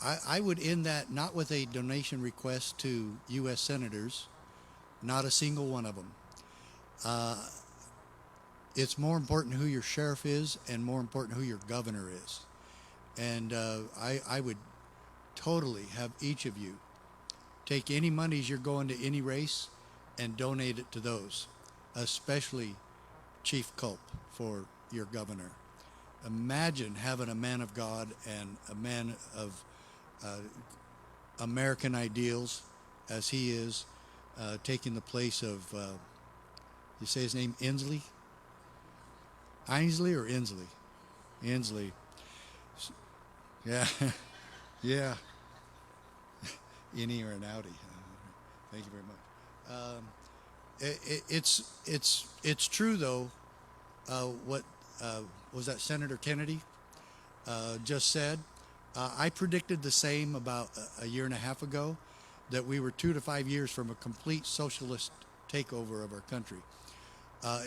I would end that not with a donation request to U.S. senators, not a single one of them. Uh, it's more important who your sheriff is and more important who your governor is. And I would totally have each of you take any monies you're going to any race and donate it to those, especially Chief Culp for your governor. Imagine having a man of God and a man of uh, American ideals as he is, taking the place of, you say his name, Inslee? Ainsley or Inslee? Inslee. Yeah, yeah. Innie or an outie. Thank you very much. It's true though. What was that Senator Kennedy just said? I predicted the same about a year and a half ago, that we were 2 to 5 years from a complete socialist takeover of our country,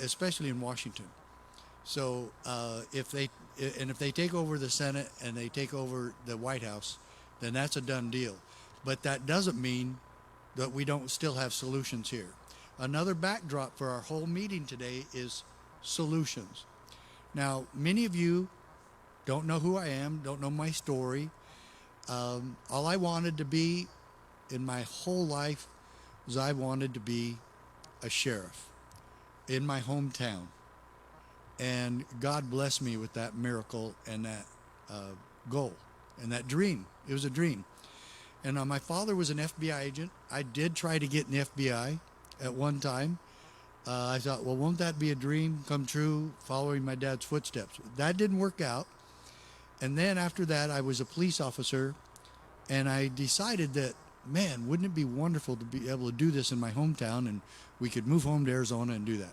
especially in Washington. So if they take over the Senate and they take over the White House, then that's a done deal. But that doesn't mean that we don't still have solutions here. Another backdrop for our whole meeting today is solutions. Now, many of you don't know who I am, don't know my story. All I wanted to be in my whole life was I wanted to be a sheriff in my hometown. And God blessed me with that miracle and that goal and that dream. It was a dream. And my father was an FBI agent. I did try to get in the FBI at one time. I thought, well, won't that be a dream come true, following my dad's footsteps? That didn't work out. And then after that, I was a police officer, and I decided that, man, wouldn't it be wonderful to be able to do this in my hometown, and we could move home to Arizona and do that.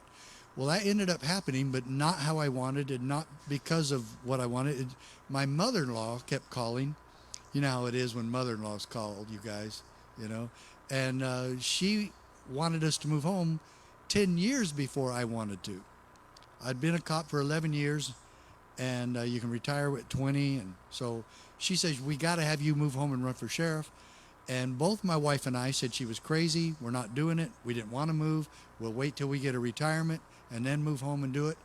Well, that ended up happening, but not how I wanted, and not because of what I wanted. My mother-in-law kept calling. You know how it is when mother-in-laws call, you guys, you know. And she wanted us to move home 10 years before I wanted to. I'd been a cop for 11 years, and you can retire at 20. And so she says, we got to have you move home and run for sheriff. And both my wife and I said she was crazy. We're not doing it. We didn't want to move. We'll wait till we get a retirement and then move home and do it.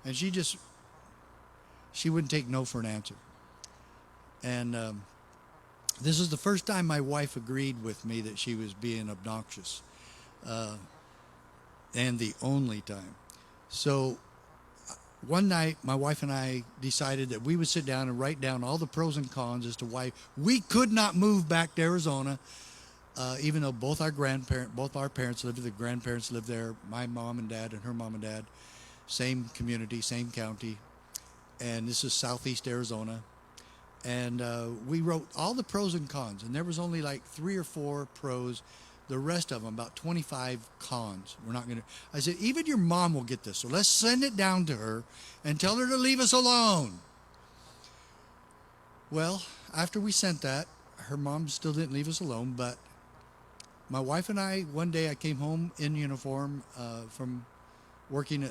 And she wouldn't take no for an answer. And this is the first time my wife agreed with me that she was being obnoxious, and the only time. So one night, my wife and I decided that we would sit down and write down all the pros and cons as to why we could not move back to Arizona, even though both our parents lived there, the grandparents lived there, my mom and dad and her mom and dad, same community, same county, and this is southeast Arizona. And we wrote all the pros and cons, and there was only like 3 or 4 pros. The rest of them, about 25 cons. We're not going to. I said, even your mom will get this, so let's send it down to her and tell her to leave us alone. Well, after we sent that, her mom still didn't leave us alone, but my wife and I, one day I came home in uniform from working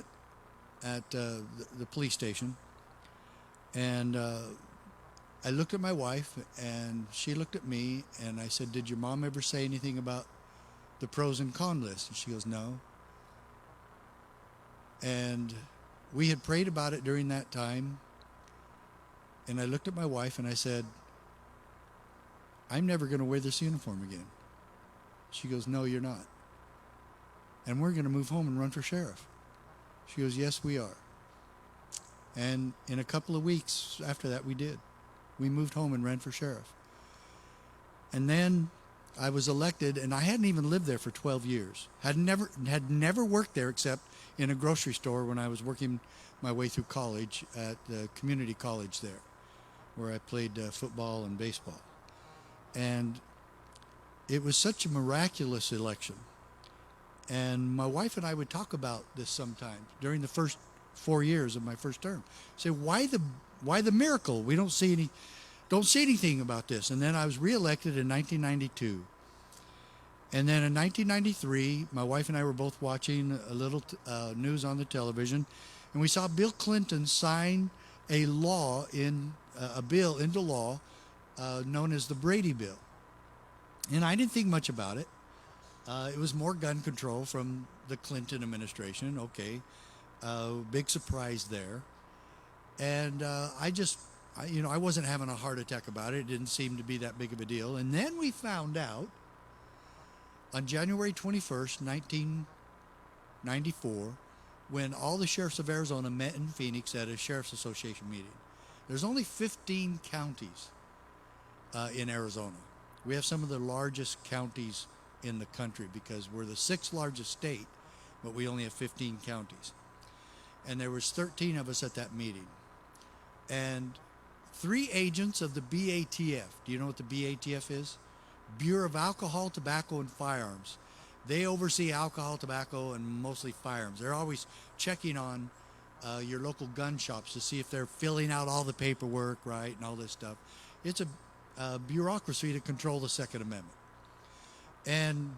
at the police station, and I looked at my wife, and she looked at me, and I said, did your mom ever say anything about the pros and cons list? And she goes, no. And we had prayed about it during that time, and I looked at my wife, and I said, I'm never going to wear this uniform again. She goes, no, you're not. And we're going to move home and run for sheriff. She goes, yes, we are. And in a couple of weeks after that, we did. We moved home and ran for sheriff. And then I was elected, and I hadn't even lived there for 12 years. Had never worked there except in a grocery store when I was working my way through college at the community college there, where I played football and baseball. And it was such a miraculous election. And my wife and I would talk about this sometimes during the first 4 years of my first term. Say, why the miracle? We don't see anything about this. And then I was reelected in 1992. And then in 1993, my wife and I were both watching a little news on the television, and we saw Bill Clinton sign a bill into law known as the Brady Bill. And I didn't think much about it. It was more gun control from the Clinton administration. Okay, big surprise there. And I wasn't having a heart attack about it. It didn't seem to be that big of a deal. And then we found out on January 21st, 1994, when all the sheriffs of Arizona met in Phoenix at a sheriff's association meeting. There's only 15 counties in Arizona. We have some of the largest counties in the country because we're the sixth largest state, but we only have 15 counties. And there was 13 of us at that meeting. And 3 agents of the BATF. Do you know what the BATF is? Bureau of Alcohol, Tobacco, and Firearms. They oversee alcohol, tobacco, and mostly firearms. They're always checking on your local gun shops to see if they're filling out all the paperwork right and all this stuff. It's a bureaucracy to control the Second Amendment. And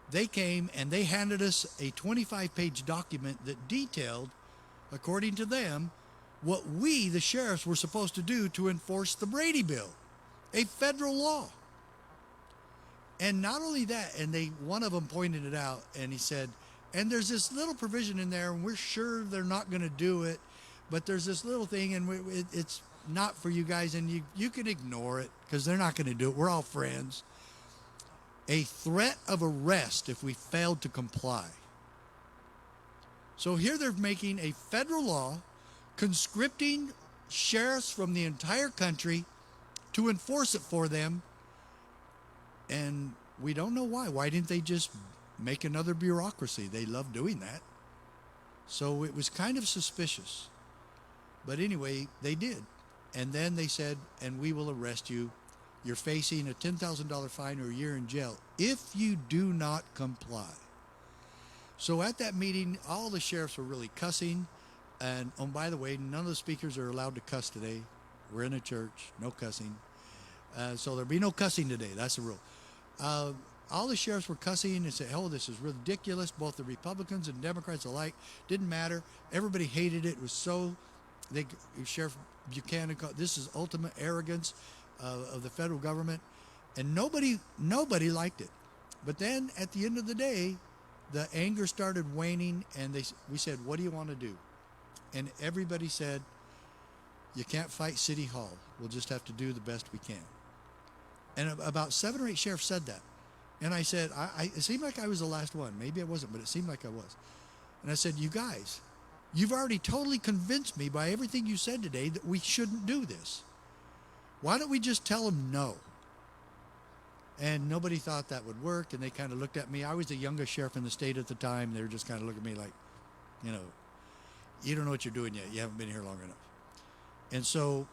they came and they handed us a 25-page document that detailed, according to them, what we, the sheriffs, were supposed to do to enforce the Brady Bill, a federal law. And not only that, and one of them pointed it out, and he said, and there's this little provision in there, and we're sure they're not going to do it, but there's this little thing, and it's not for you guys, and you can ignore it, because they're not going to do it. We're all friends. A threat of arrest if we failed to comply. So here they're making a federal law conscripting sheriffs from the entire country to enforce it for them. And we don't know why. Why didn't they just make another bureaucracy? They love doing that. So it was kind of suspicious. But anyway, they did. And then they said, and we will arrest you. You're facing a $10,000 fine or a year in jail if you do not comply. So at that meeting, all the sheriffs were really cussing. And, oh, by the way, none of the speakers are allowed to cuss today. We're in a church, no cussing. So there'll be no cussing today. That's the rule. All the sheriffs were cussing and said, oh, this is ridiculous. Both the Republicans and Democrats alike. Didn't matter. Everybody hated it. It was Sheriff Buchanan called, this is ultimate arrogance of the federal government. And nobody liked it. But then at the end of the day, the anger started waning, and we said, what do you want to do? And everybody said, you can't fight City Hall. We'll just have to do the best we can. And about 7 or 8 sheriffs said that. And I said, it seemed like I was the last one. Maybe I wasn't, but it seemed like I was. And I said, you guys, you've already totally convinced me by everything you said today that we shouldn't do this. Why don't we just tell them no? And nobody thought that would work, and they kind of looked at me. I was the youngest sheriff in the state at the time. They were just kind of looking at me like, you don't know what you're doing yet. You haven't been here long enough. And so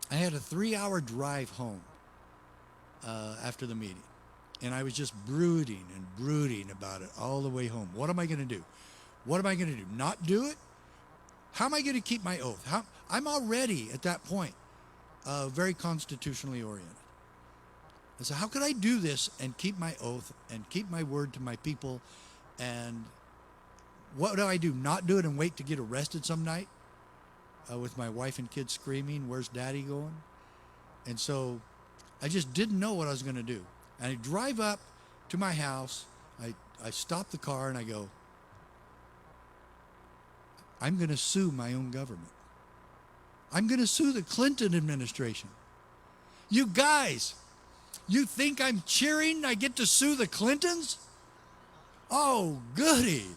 I had a 3-hour drive home after the meeting. And I was just brooding about it all the way home. What am I going to do? What am I going to do? Not do it? How am I going to keep my oath? I'm already, at that point, very constitutionally oriented. And so how could I do this and keep my oath and keep my word to my people? And what do I do? Not do it and wait to get arrested some night with my wife and kids screaming, where's Daddy going? And so I just didn't know what I was going to do. And I drive up to my house. I stop the car and I go, I'm going to sue my own government. I'm going to sue the Clinton administration. You guys, you think I'm cheering I get to sue the Clintons? Oh, goody.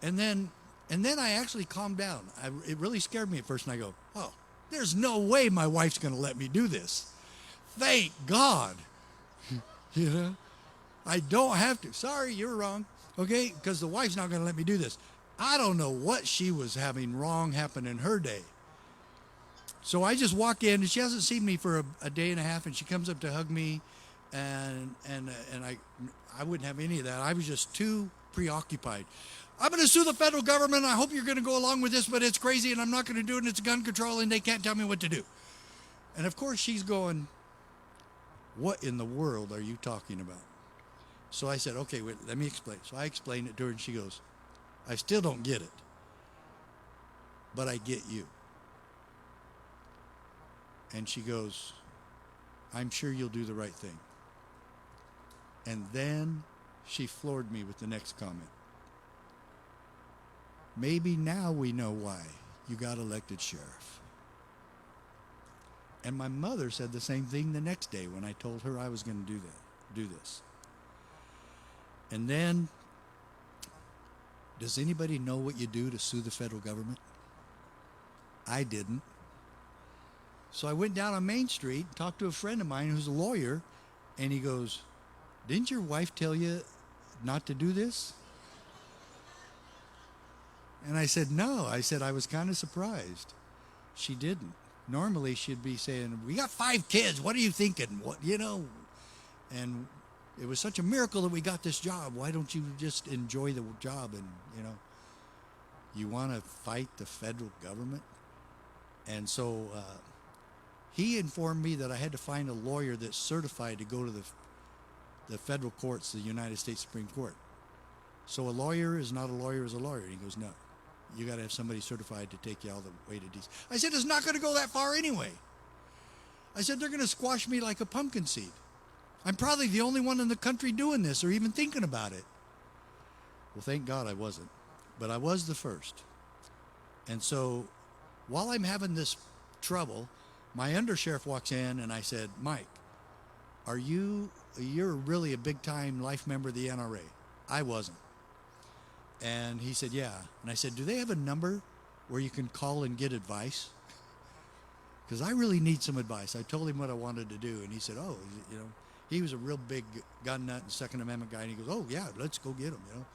And then I actually calmed down. It really scared me at first, and I go, oh, there's no way my wife's going to let me do this. Thank God. I don't have to. Sorry, you're wrong. Okay, because the wife's not going to let me do this. I don't know what she was having wrong happen in her day. So I just walk in, and she hasn't seen me for a day and a half, and she comes up to hug me, and I wouldn't have any of that. I was just too preoccupied. I'm going to sue the federal government. I hope you're going to go along with this, but it's crazy, and I'm not going to do it, and it's gun control, and they can't tell me what to do. And, of course, she's going, what in the world are you talking about? So I said, okay, wait, let me explain. So I explained it to her, and she goes, I still don't get it, but I get you. And she goes, I'm sure you'll do the right thing. And then she floored me with the next comment. Maybe now we know why you got elected sheriff. And my mother said the same thing the next day when I told her I was going to do this. And then, does anybody know what you do to sue the federal government? I didn't. So I went down on Main Street and talked to a friend of mine who's a lawyer, and he goes, "Didn't your wife tell you not to do this?" And I said, "No." I said, "I was kind of surprised." She didn't. Normally she'd be saying, "We got 5 kids. What are you thinking? What, you know?" And it was such a miracle that we got this job. Why don't you just enjoy the job? And, you know, you want to fight the federal government? And so he informed me that I had to find a lawyer that's certified to go to the federal courts, the United States Supreme Court. So a lawyer is not a lawyer is a lawyer. And he goes, "No, you got to have somebody certified to take you all the way to DC." I said, "It's not going to go that far anyway." I said, "They're going to squash me like a pumpkin seed. I'm probably the only one in the country doing this or even thinking about it." Well, thank God I wasn't, but I was the first. And so while I'm having this trouble, my undersheriff walks in and I said, "Mike, you're really a big time life member of the NRA." I wasn't. And he said, "Yeah." And I said, "Do they have a number where you can call and get advice? Because I really need some advice." I told him what I wanted to do, and he said, "Oh, you know," he was a real big gun nut and Second Amendment guy, and he goes, "Oh yeah, let's go get him," you know.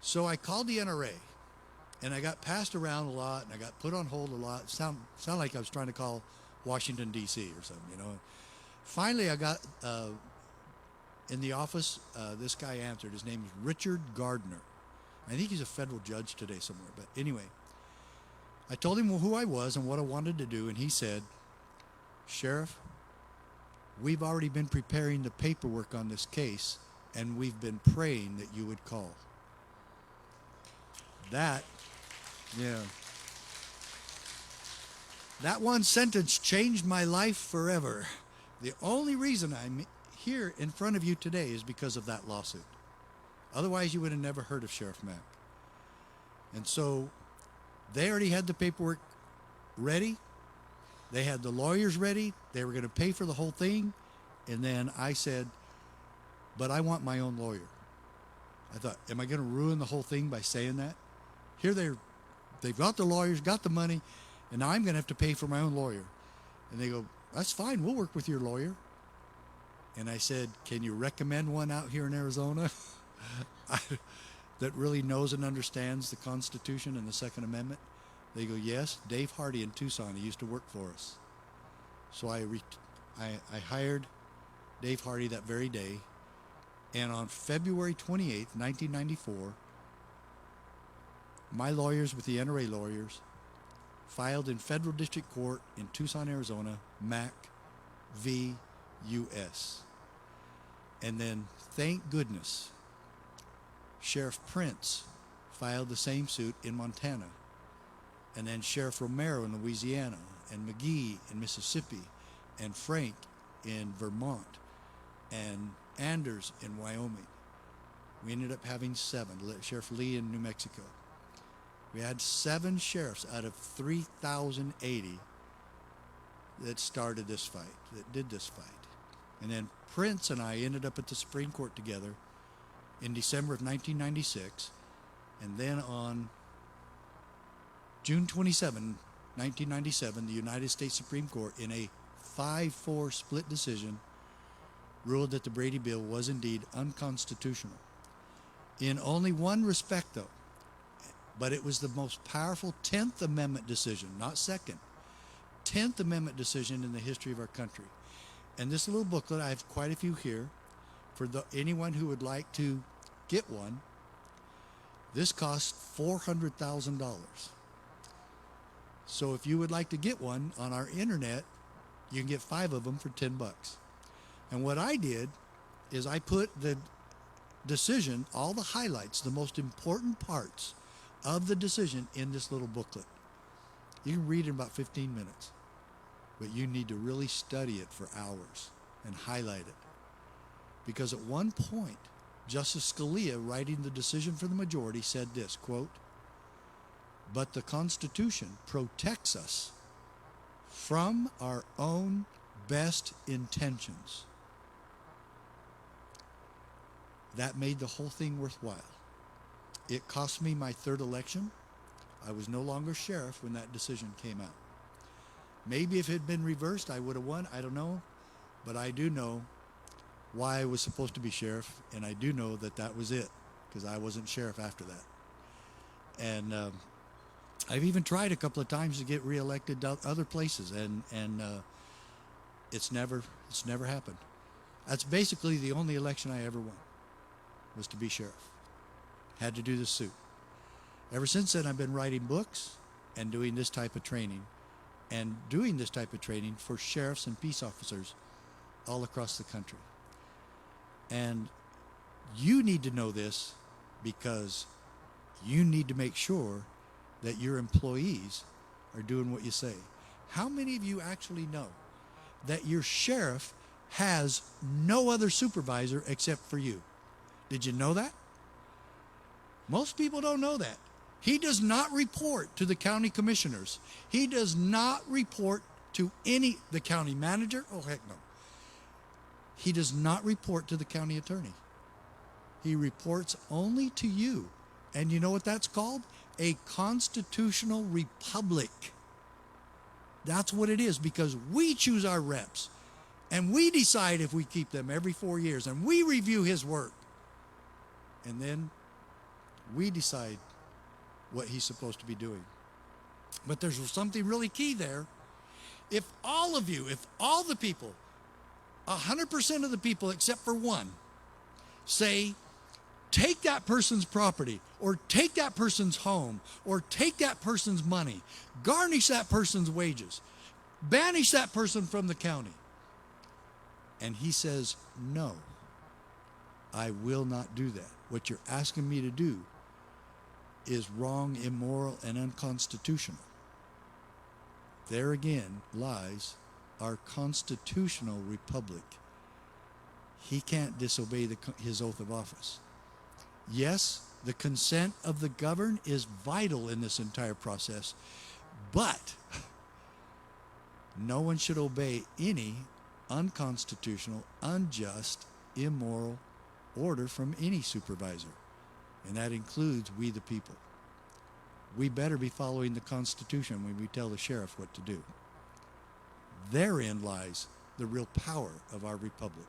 So I called the NRA, and I got passed around a lot, and I got put on hold a lot. Sound like I was trying to call Washington D.C. or something, you know. Finally, I got in the office. This guy answered. His name is Richard Gardner. I think he's a federal judge today somewhere. But anyway, I told him who I was and what I wanted to do, and he said, "Sheriff, we've already been preparing the paperwork on this case, and we've been praying that you would call." That, yeah. That one sentence changed my life forever. The only reason I'm here in front of you today is because of that lawsuit. Otherwise, you would have never heard of Sheriff Mack. And so they already had the paperwork ready. They had the lawyers ready. They were going to pay for the whole thing. And then I said, "But I want my own lawyer." I thought, am I going to ruin the whole thing by saying that? Here they've got the lawyers, got the money, and now I'm going to have to pay for my own lawyer. And they go, "That's fine. We'll work with your lawyer." And I said, "Can you recommend one out here in Arizona that really knows and understands the Constitution and the Second Amendment?" They go, "Yes, Dave Hardy in Tucson. He used to work for us." So I hired Dave Hardy that very day. And on February 28th, 1994, my lawyers with the NRA lawyers filed in federal district court in Tucson, Arizona, Mack v. U.S. And then, thank goodness, Sheriff Prince filed the same suit in Montana. And then Sheriff Romero in Louisiana, and McGee in Mississippi, and Frank in Vermont, and Anders in Wyoming. We ended up having 7. Sheriff Lee in New Mexico. We had 7 sheriffs out of 3,080 that started this fight, that did this fight. And then Prince and I ended up at the Supreme Court together in December of 1996. And then on June 27, 1997, the United States Supreme Court, in a 5-4 split decision, ruled that the Brady Bill was indeed unconstitutional. In only one respect, though, but it was the most powerful 10th Amendment decision, not second, 10th Amendment decision in the history of our country. And this little booklet, I have quite a few here, for anyone who would like to get one. This costs $400,000. So if you would like to get one on our internet, you can get 5 of them for $10. And what I did is I put the decision, all the highlights, the most important parts of the decision in this little booklet. You can read it in about 15 minutes. but you need to really study it for hours and highlight it. Because at one point, Justice Scalia, writing the decision for the majority, said this, quote, "But the Constitution protects us from our own best intentions." That made the whole thing worthwhile. It cost me my third election. I was no longer sheriff when that decision came out. Maybe if it had been reversed, I would have won. I don't know. But I do know why I was supposed to be sheriff, and I do know that that was it, because I wasn't sheriff after that. And I've even tried a couple of times to get reelected to other places, and it's never happened. That's basically the only election I ever won, was to be sheriff. Had to do the suit. Ever since then, I've been writing books and doing this type of training, for sheriffs and peace officers all across the country. And you need to know this, because you need to make sure that your employees are doing what you say. How many of you actually know that your sheriff has no other supervisor except for you? Did you know that? Most people don't know that. He does not report to the county commissioners. He does not report to the county manager. Oh, heck no. He does not report to the county attorney. He reports only to you. And you know what that's called? A constitutional republic. That's what it is, because we choose our reps. And we decide if we keep them every 4 years. And we review his work. And then we decide what he's supposed to be doing. But there's something really key there. If all the people, 100% of the people except for one, say, take that person's property, or take that person's home, or take that person's money, garnish that person's wages, banish that person from the county, and he says, no, I will not do that. What you're asking me to do is wrong, immoral, and unconstitutional. There again lies our constitutional republic. He can't disobey his oath of office. Yes, the consent of the governed is vital in this entire process, but no one should obey any unconstitutional, unjust, immoral order from any supervisor. And that includes we the people. We better be following the Constitution when we tell the sheriff what to do. Therein lies the real power of our republic.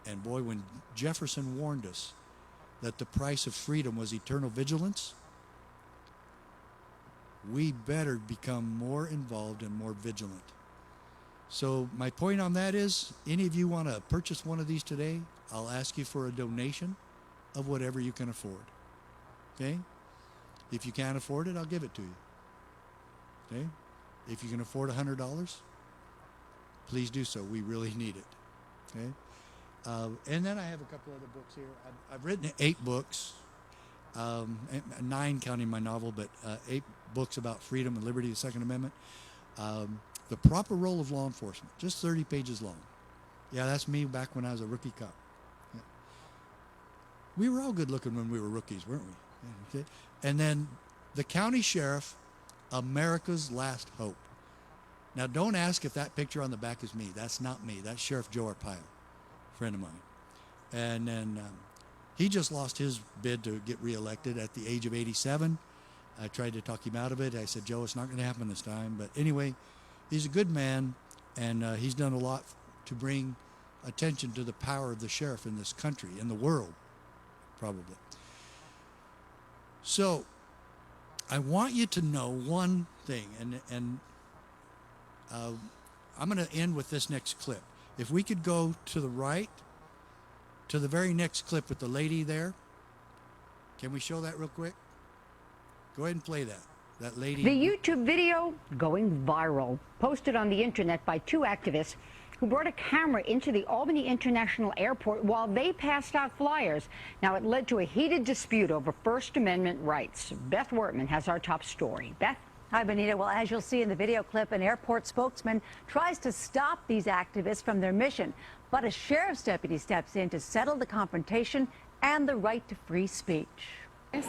And boy, when Jefferson warned us that the price of freedom was eternal vigilance, we better become more involved and more vigilant. So my point on that is, any of you want to purchase one of these today, I'll ask you for a donation of whatever you can afford. Okay? If you can't afford it, I'll give it to you. Okay? If you can afford $100, please do so. We really need it. Okay? And then I have a couple other books here. I've written 8 books, 9 counting my novel, but 8 books about freedom and liberty, the Second Amendment. The Proper Role of Law Enforcement, just 30 pages long. Yeah, that's me back when I was a rookie cop. Yeah. We were all good looking when we were rookies, weren't we? Yeah, okay. And then The County Sheriff, America's Last Hope. Now, don't ask if that picture on the back is me. That's not me. That's Sheriff Joe Arpaio, a friend of mine. And then he just lost his bid to get reelected at the age of 87. I tried to talk him out of it. I said, Joe, it's not going to happen this time. But anyway, he's a good man, and he's done a lot to bring attention to the power of the sheriff in this country, in the world, probably. So I want you to know one thing, and I'm going to end with this next clip. If we could go to the right, to the very next clip with the lady there. Can we show that real quick? Go ahead and play that. That lady. The YouTube video going viral, posted on the internet by 2 activists who brought a camera into the Albany International Airport while they passed out flyers. Now, it led to a heated dispute over First Amendment rights. Beth Wertman has our top story. Beth? Hi, Benita. Well, as you'll see in the video clip, an airport spokesman tries to stop these activists from their mission. But a sheriff's deputy steps in to settle the confrontation and the right to free speech.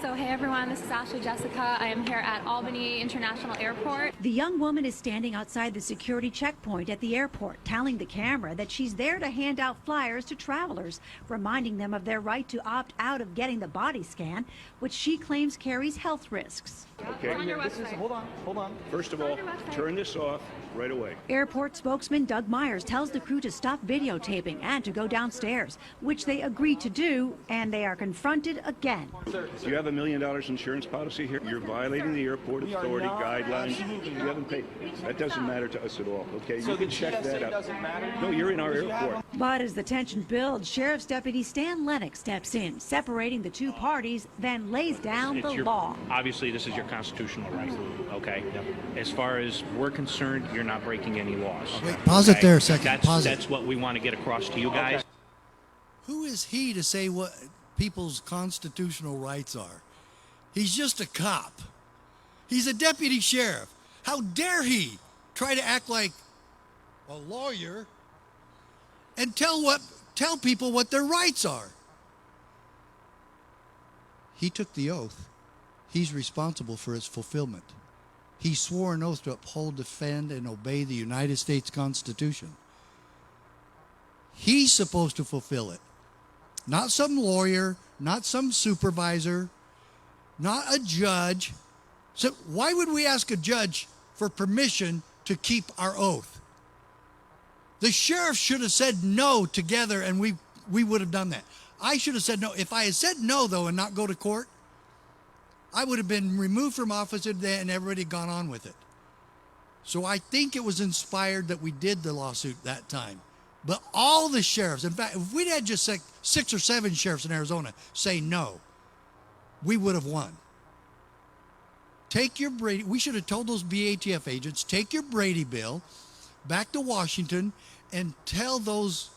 So, hey everyone, this is Ashley Jessica. I am here at Albany International Airport. The young woman is standing outside the security checkpoint at the airport, telling the camera that she's there to hand out flyers to travelers, reminding them of their right to opt out of getting the body scan, which she claims carries health risks. Okay. Hold on. First of all, turn this off right away. Airport spokesman Doug Myers tells the crew to stop videotaping and to go downstairs, which they agree to do, and they are confronted again. Do you have $1 million insurance policy here? You're violating the airport authority guidelines. You haven't paid. That doesn't matter to us at all, okay? So you can the check TSA that out. doesn't matter? No, you're in our airport. But as the tension builds, Sheriff's Deputy Stan Lennox steps in, separating the two parties, then lays down the law. Obviously, this is your constitutional right, okay? As far as we're concerned, you're not breaking any laws. Wait, pause it there a second. Pause it. That's what we want to get across to you guys. Okay. Who is he to say what people's constitutional rights are? He's just a cop. He's a deputy sheriff. How dare he try to act like a lawyer and tell people what their rights are? He took the oath. He's responsible for its fulfillment. He swore an oath to uphold, defend, and obey the United States Constitution. He's supposed to fulfill it. Not some lawyer, not some supervisor, not a judge. So why would we ask a judge for permission to keep our oath? The sheriff should have said no together, and we would have done that. I should have said no. If I had said no, though, and not go to court, I would have been removed from office and everybody had gone on with it. So I think it was inspired that we did the lawsuit that time. But all the sheriffs, in fact, if we'd had just 6 or 7 sheriffs in Arizona say no, we would have won. Take your Brady, we should have told those BATF agents, take your Brady Bill back to Washington and tell those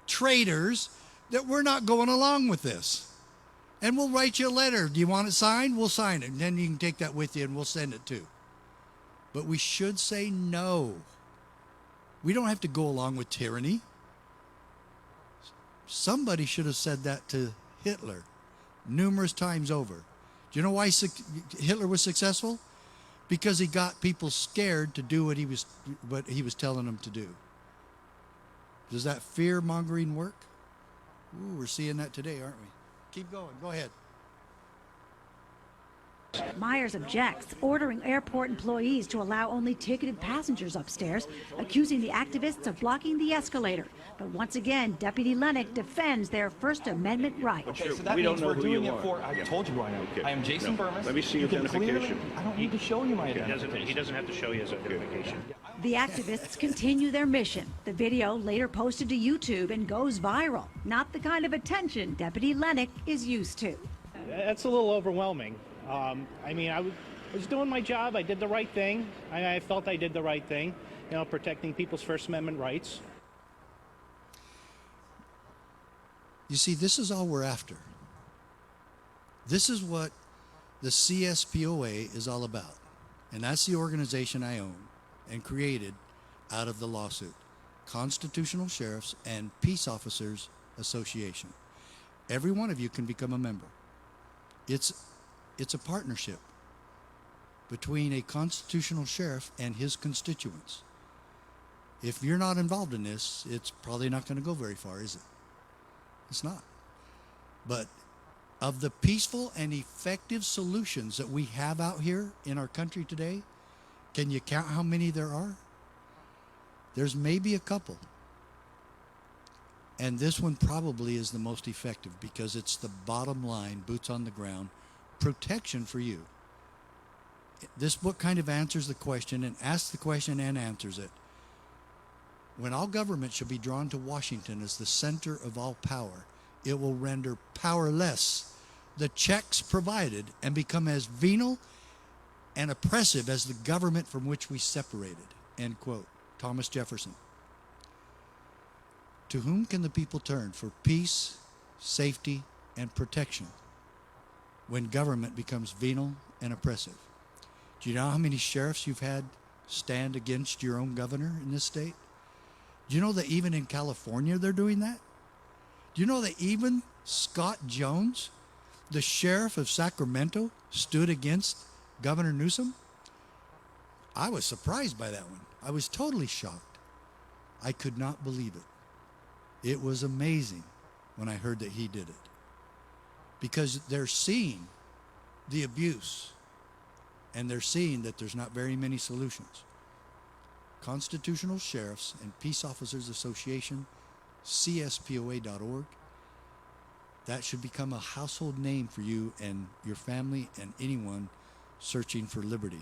traitors that we're not going along with this. And we'll write you a letter. Do you want it signed? We'll sign it. And then you can take that with you and we'll send it too. But we should say no. We don't have to go along with tyranny. Somebody should have said that to Hitler numerous times over. Do you know why Hitler was successful? Because he got people scared to do what he was telling them to do. Does that fear-mongering work? Ooh, we're seeing that today, aren't we? Keep going. Go ahead. Myers objects, ordering airport employees to allow only ticketed passengers upstairs, accusing the activists of blocking the escalator. But once again, Deputy Lennox defends their First Amendment right. Okay, so that We don't means know we're who doing you it are. for. I told you who I am. Okay. I am Jason No. Burmis. Let me see You your can clearly- identification. I don't need to show you my He identification. doesn't have to show you his identification. The activists continue their mission. The video, later posted to YouTube, and goes viral. Not the kind of attention Deputy Lennox is used to. That's a little overwhelming. I mean, I was doing my job. I did the right thing. I felt I did the right thing, you know, protecting people's First Amendment rights. You see, this is all we're after. This is what the CSPOA is all about. And that's the organization I own and created out of the lawsuit. Constitutional Sheriffs and Peace Officers Association. Every one of you can become a member. It's a partnership between a constitutional sheriff and his constituents. If you're not involved in this, it's probably not going to go very far, is it? It's not. But of the peaceful and effective solutions that we have out here in our country today, can you count how many there are? There's maybe a couple. And this one probably is the most effective because it's the bottom line, boots on the ground, protection for you. This book kind of answers the question and asks the question and answers it. When all government shall be drawn to Washington as the center of all power, it will render powerless the checks provided and become as venal and oppressive as the government from which we separated. End quote. Thomas Jefferson. To whom can the people turn for peace, safety, and protection when government becomes venal and oppressive? Do you know how many sheriffs you've had stand against your own governor in this state? Do you know that even in California they're doing that? Do you know that even Scott Jones, the sheriff of Sacramento, stood against Governor Newsom? I was surprised by that one. I was totally shocked. I could not believe it. It was amazing when I heard that he did it. Because they're seeing the abuse, and they're seeing that there's not very many solutions. Constitutional Sheriffs and Peace Officers Association, CSPOA.org. That should become a household name for you and your family and anyone searching for liberty.